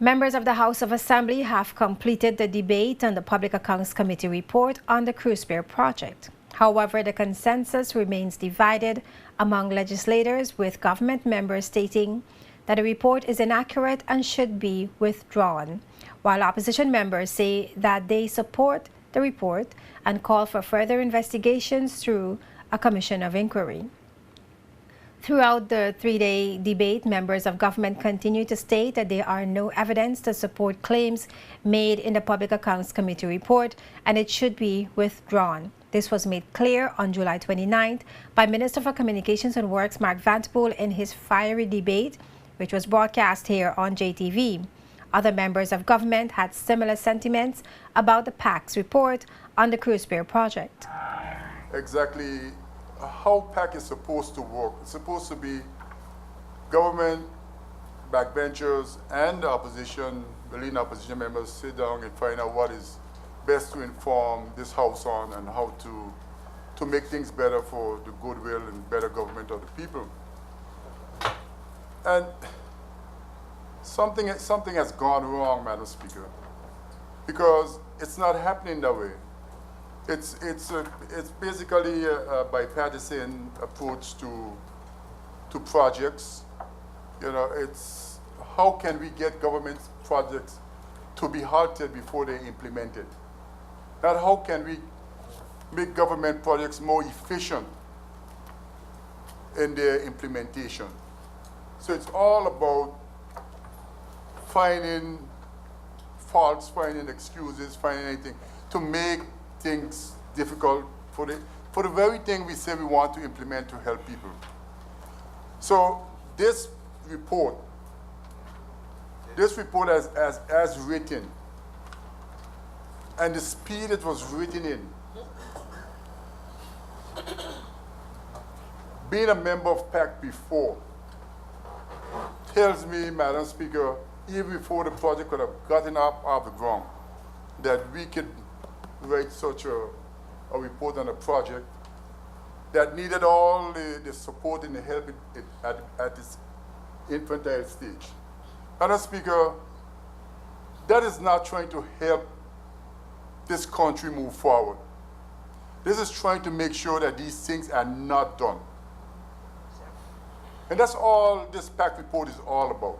Members of the House of Assembly have completed the debate on the Public Accounts Committee report on the cruise Pier project. However, the consensus remains divided among legislators, with government members stating that the report is inaccurate and should be withdrawn, while opposition members say that they support the report and call for further investigations through a commission of inquiry. Throughout the three-day debate, members of government continue to state that there are no evidence to support claims made in the Public Accounts Committee report and it should be withdrawn. This was made clear on July 29th by Minister for Communications and Works Mark Vanterpool in his fiery debate, which was broadcast here on JTV. Other members of government had similar sentiments about the PAC's report on the cruise Pier project. Exactly how PAC is supposed to work. It's supposed to be government, backbenchers, and the opposition, the leading opposition members sit down and find out what is best to inform this House on and how to make things better for the goodwill and better government of the people. And something has gone wrong, Madam Speaker, because it's not happening that way. It's basically a bipartisan approach to projects. You know, it's how can we get government projects to be halted before they're implemented? Not how can we make government projects more efficient in their implementation. So it's all about finding faults, finding excuses, finding anything to make things difficult for the very thing we say we want to implement to help people. So this report as written, and the speed it was written in, being a member of PAC before, tells me, Madam Speaker, even before the project could have gotten up off the ground, that we could write such a report on a project that needed all the support and the help at its infantile stage. Madam Speaker, that is not trying to help this country move forward. This is trying to make sure that these things are not done. And that's all this PAC report is all about.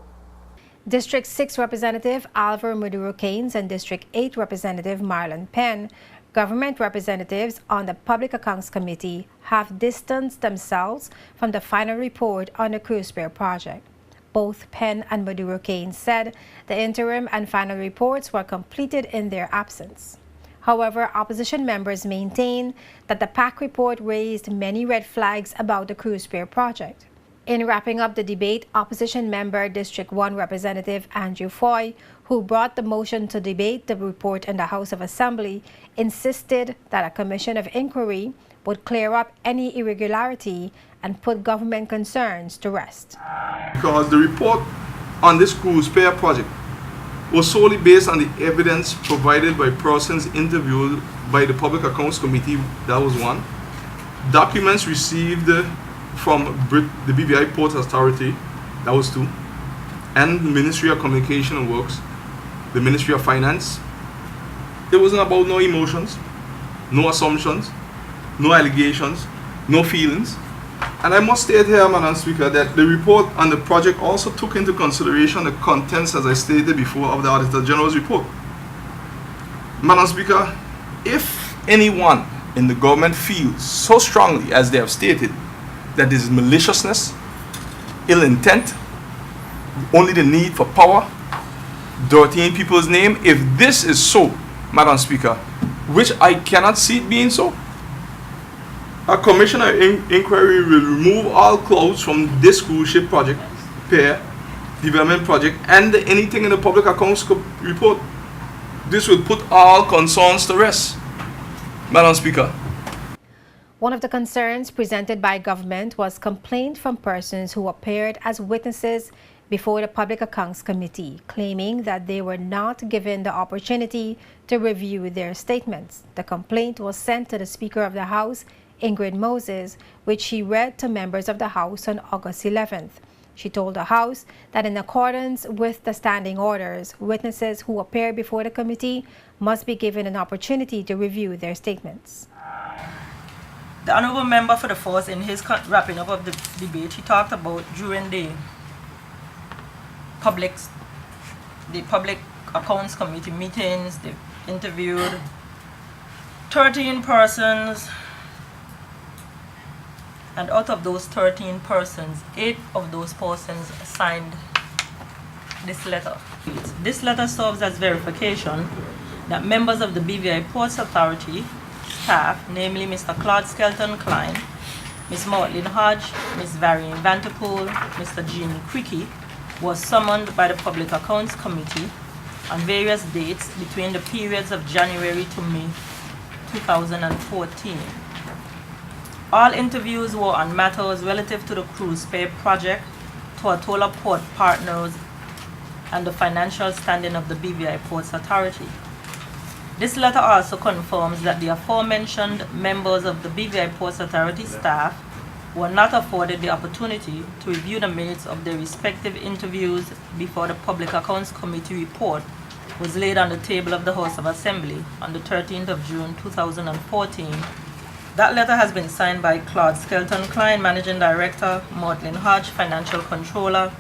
District 6 Representative Alvaro Maduro-Keynes and District 8 Representative Marlon Penn, government representatives on the Public Accounts Committee, have distanced themselves from the final report on the cruise Pier project. Both Penn and Maduro-Keynes said the interim and final reports were completed in their absence. However, opposition members maintain that the PAC report raised many red flags about the cruise Pier project. In wrapping up the debate, opposition member District 1 Representative Andrew Foy, who brought the motion to debate the report in the House of Assembly, insisted that a commission of inquiry would clear up any irregularity and put government concerns to rest. Because the report on this cruise Pier project was solely based on the evidence provided by persons interviewed by the Public Accounts Committee, that was one. Documents received from the BVI Port Authority, that was two, and the Ministry of Communication and Works, the Ministry of Finance. It wasn't about no emotions, no assumptions, no allegations, no feelings. And I must state here, Madam Speaker, that the report on the project also took into consideration the contents, as I stated before, of the Auditor General's report. Madam Speaker, if anyone in the government feels so strongly, as they have stated, that this is maliciousness, ill intent, only the need for power, dirtying people's name, if this is so, Madam Speaker, which I cannot see it being so, a commission of inquiry will remove all clouds from this cruise ship project, Pier development project, and anything in the Public Accounts report. This will put all concerns to rest, Madam Speaker. One of the concerns presented by government was complaint from persons who appeared as witnesses before the Public Accounts Committee, claiming that they were not given the opportunity to review their statements. The complaint was sent to the Speaker of the House, Ingrid Moses, which she read to members of the House on August 11th. She told the House that in accordance with the standing orders, witnesses who appear before the committee must be given an opportunity to review their statements. The honourable member for the Fourth, in his wrapping up of the debate, he talked about during the public accounts committee meetings, they interviewed 13 persons, and out of those 13 persons, 8 of those persons signed this letter. This letter serves as verification that members of the BVI Ports Authority staff, namely Mr. Claude Skelton Klein, Ms. Maudlin Hodge, Ms. Varian Vanterpool, Mr. Jean Cricky, was summoned by the Public Accounts Committee on various dates between the periods of January to May 2014. All interviews were on matters relative to the cruise Pier project, Tortola Port Partners, and the financial standing of the BVI Ports Authority. This letter also confirms that the aforementioned members of the BVI Ports Authority staff were not afforded the opportunity to review the minutes of their respective interviews before the Public Accounts Committee report was laid on the table of the House of Assembly on the 13th of June 2014. That letter has been signed by Claude Skelton Klein, Managing Director, Maudlin Hodge, Financial Controller,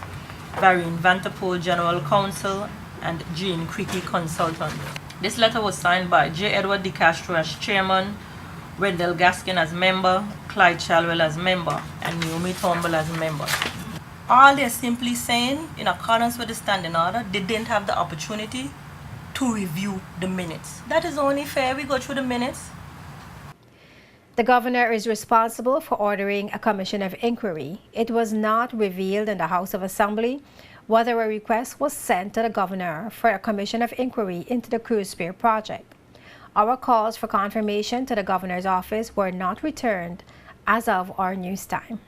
Varian Vanterpool, General Counsel, and Jean Cricky, Consultant. This letter was signed by J. Edward De Castro as Chairman, Wendell Gaskin as Member, Clyde Chalwell as Member, and Naomi Turnbull as Member. All they're simply saying, in accordance with the standing order, they didn't have the opportunity to review the minutes. That is only fair. We go through the minutes. The governor is responsible for ordering a commission of inquiry. It was not revealed in the House of Assembly whether a request was sent to the governor for a commission of inquiry into the cruise Pier project. Our calls for confirmation to the governor's office were not returned as of our news time.